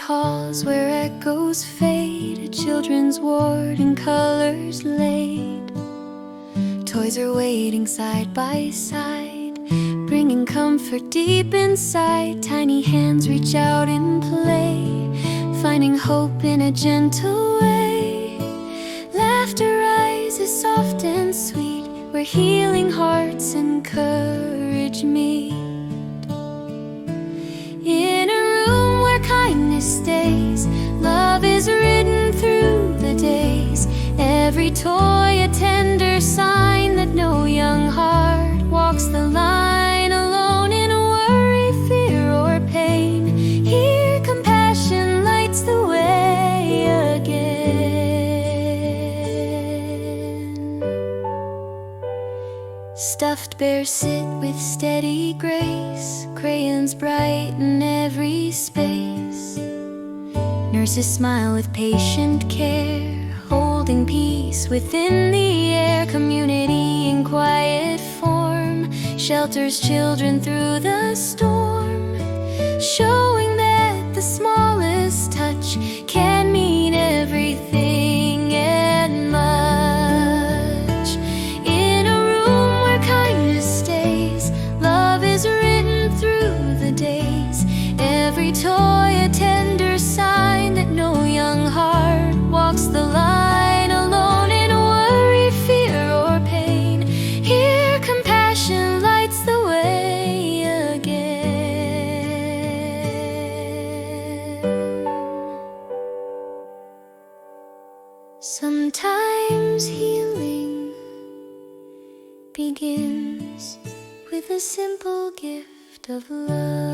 halls where echoes fade, a children's ward in colors laid. Toys are waiting side by side, bringing comfort deep inside. Tiny hands reach out in play, finding hope in a gentle way. Laughter rises soft and sweet, where healing hearts and courage meet. In a room where kindness stays, love is written through the days. Every toy a tender sign that no young heart walks the line alone in worry, fear, or pain. Here compassion lights the way again. Stuffed bears sit with steady grace, crayons brighten every space. Nurses smile with patient care, holding peace within the air. Community in quiet form shelters children through the storm, showing that the smallest touch can mean everything and much. In a room where kindness stays, love is written through the days. Every toy a tender sign that no young heart walks the line alone in worry, fear, or pain. Here compassion lights the way again. Sometimes healing begins with a simple gift of love.